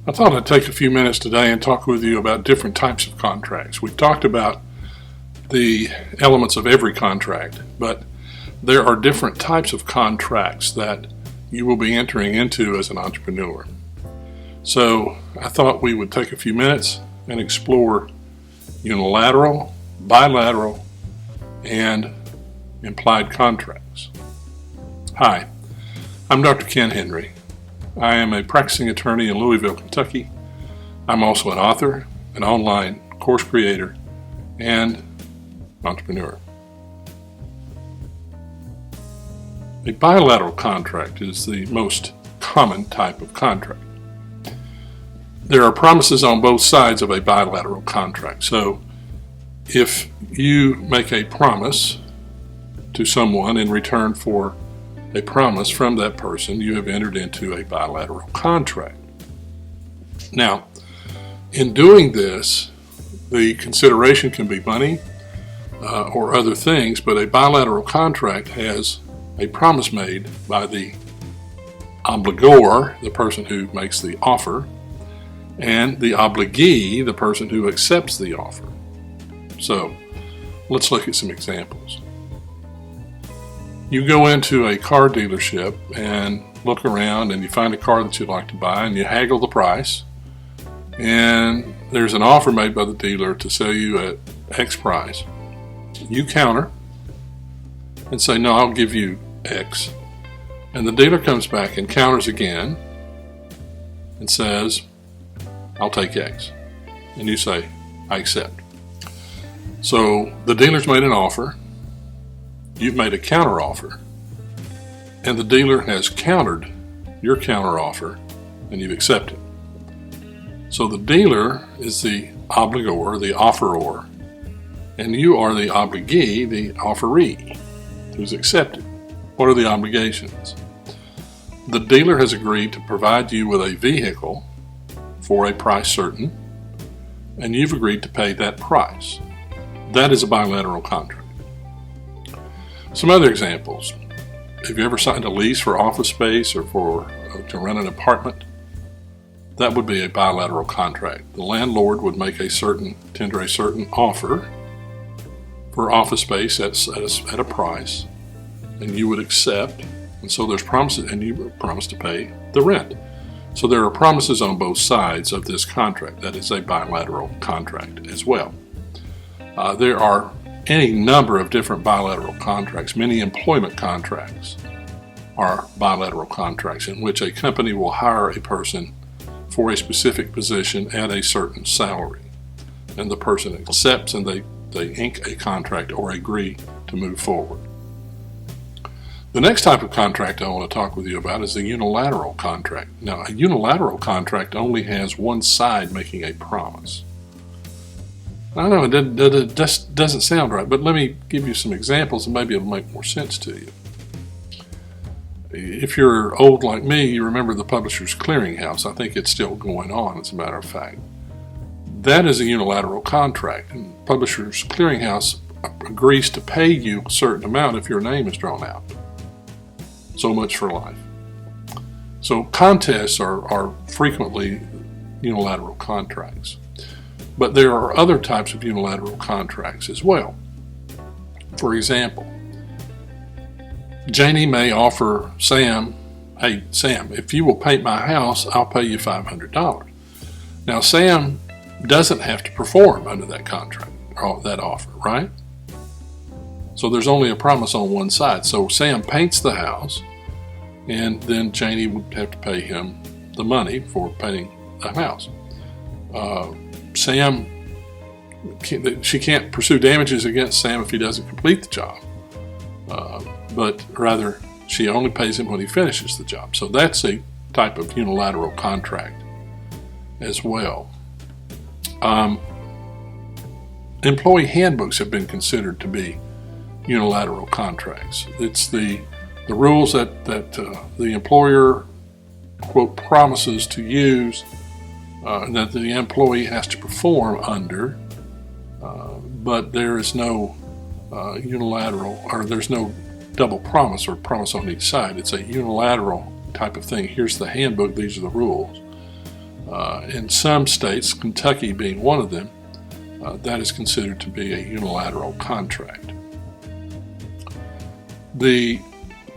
I thought I'd take a few minutes today and talk with you about different types of contracts. We've talked about the elements of every contract, but there are different types of contracts that you will be entering into as an entrepreneur. So I thought we would take a few minutes and explore unilateral, bilateral, and implied contracts. Hi, I'm Dr. Ken Henry. I am a practicing attorney in Louisville, Kentucky. I'm also an author, an online course creator, and entrepreneur. A bilateral contract is the most common type of contract. There are promises on both sides of a bilateral contract. So if you make a promise to someone in return for a promise from that person, you have entered into a bilateral contract. Now, in doing this, the consideration can be money or other things, but a bilateral contract has a promise made by the obligor, the person who makes the offer, and the obligee, the person who accepts the offer. So, let's look at some examples. You go into a car dealership and look around and you find a car that you'd like to buy and you haggle the price, and there's an offer made by the dealer to sell you at X price. You counter and say, no, I'll give you X. And the dealer comes back and counters again and says, I'll take X. And you say, I accept. So the dealer's made an offer. You've made a counter offer, and the dealer has countered your counter offer, and you've accepted. So the dealer is the obligor, the offeror, and you are the obligee, the offeree, who's accepted. What are the obligations? The dealer has agreed to provide you with a vehicle for a price certain, and you've agreed to pay that price. That is a bilateral contract. Some other examples. Have you ever signed a lease for office space or to rent an apartment? That would be a bilateral contract. The landlord would tender a certain offer for office space at a price, and you would accept, and so there's promises, and you promise to pay the rent. So there are promises on both sides of this contract. That is a bilateral contract as well. There are any number of different bilateral contracts. Many employment contracts are bilateral contracts in which a company will hire a person for a specific position at a certain salary, and the person accepts and they ink a contract or agree to move forward. The next type of contract I want to talk with you about is the unilateral contract. Now, a unilateral contract only has one side making a promise. I know it just doesn't sound right, but let me give you some examples and maybe it'll make more sense to you. If you're old like me, you remember the Publishers Clearinghouse. I think it's still going on, as a matter of fact. That is a unilateral contract, and Publishers Clearinghouse agrees to pay you a certain amount if your name is drawn out. So much for life. So contests are frequently unilateral contracts. But there are other types of unilateral contracts as well. For example, Janie may offer Sam, hey, Sam, if you will paint my house, I'll pay you $500. Now, Sam doesn't have to perform under that contract, or that offer, right? So there's only a promise on one side. So Sam paints the house, and then Janie would have to pay him the money for painting the house. Sam, she can't pursue damages against Sam if he doesn't complete the job, but rather she only pays him when he finishes the job. So that's a type of unilateral contract as well. Employee handbooks have been considered to be unilateral contracts. It's the rules that the employer, quote, promises to use that the employee has to perform under, but there is no unilateral, or there's no double promise or promise on each side. It's a unilateral type of thing. Here's the handbook, these are the rules. In some states, Kentucky being one of them, that is considered to be a unilateral contract. The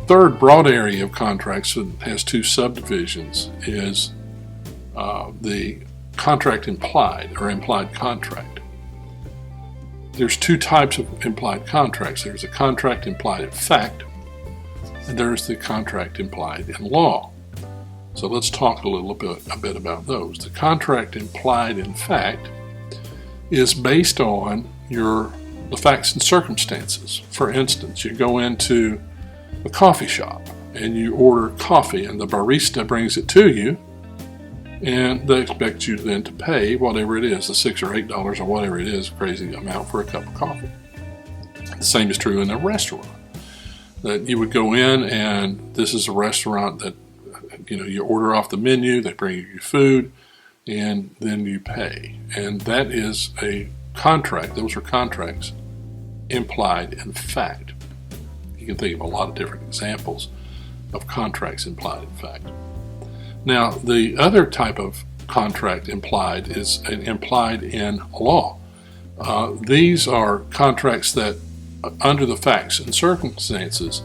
third broad area of contracts that has two subdivisions is the contract implied, or implied contract. There's two types of implied contracts. There's a contract implied in fact, and there's the contract implied in law. So let's talk a bit about those. The contract implied in fact is based on the facts and circumstances. For instance, you go into a coffee shop and you order coffee, and the barista brings it to you, and they expect you then to pay whatever it is, the $6 or $8 or whatever it is, crazy amount for a cup of coffee. The same is true in a restaurant. That you would go in, and this is a restaurant that you order off the menu, they bring you your food, and then you pay. And that is a contract. Those are contracts implied in fact. You can think of a lot of different examples of contracts implied in fact. Now, the other type of contract implied is implied in law. These are contracts that, under the facts and circumstances,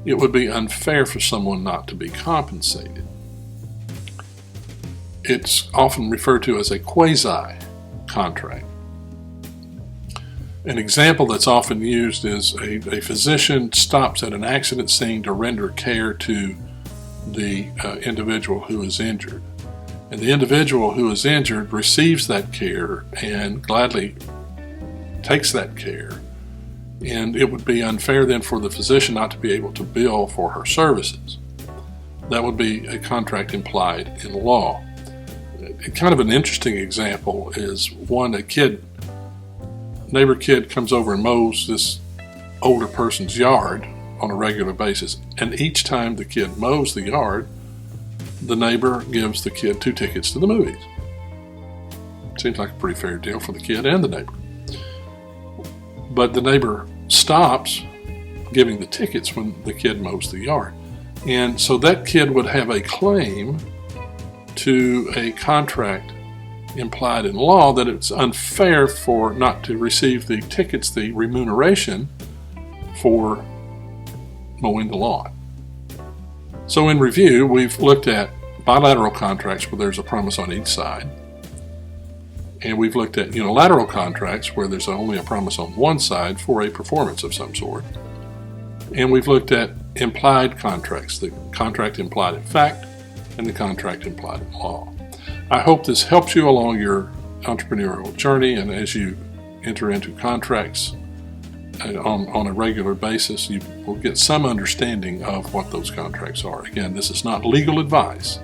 it would be unfair for someone not to be compensated. It's often referred to as a quasi-contract. An example that's often used is a physician stops at an accident scene to render care to the individual who is injured. And the individual who is injured receives that care and gladly takes that care. And it would be unfair then for the physician not to be able to bill for her services. That would be a contract implied in law. Kind of an interesting example is one, neighbor kid comes over and mows this older person's yard on a regular basis, and each time the kid mows the yard, the neighbor gives the kid 2 tickets to the movies. Seems like a pretty fair deal for the kid and the neighbor. But the neighbor stops giving the tickets when the kid mows the yard. And so that kid would have a claim to a contract implied in law that it's unfair for not to receive the tickets, the remuneration for mowing the lawn. So in review, we've looked at bilateral contracts where there's a promise on each side, and we've looked at unilateral contracts where there's only a promise on one side for a performance of some sort, and we've looked at implied contracts, the contract implied in fact and the contract implied in law. I hope this helps you along your entrepreneurial journey, and as you enter into contracts on a regular basis, you will get some understanding of what those contracts are. Again, this is not legal advice,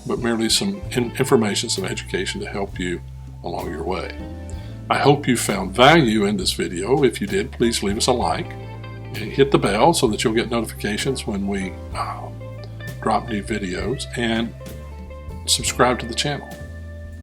but merely some information, some education to help you along your way. I hope you found value in this video. If you did, please leave us a like and hit the bell so that you'll get notifications when we drop new videos, and subscribe to the channel.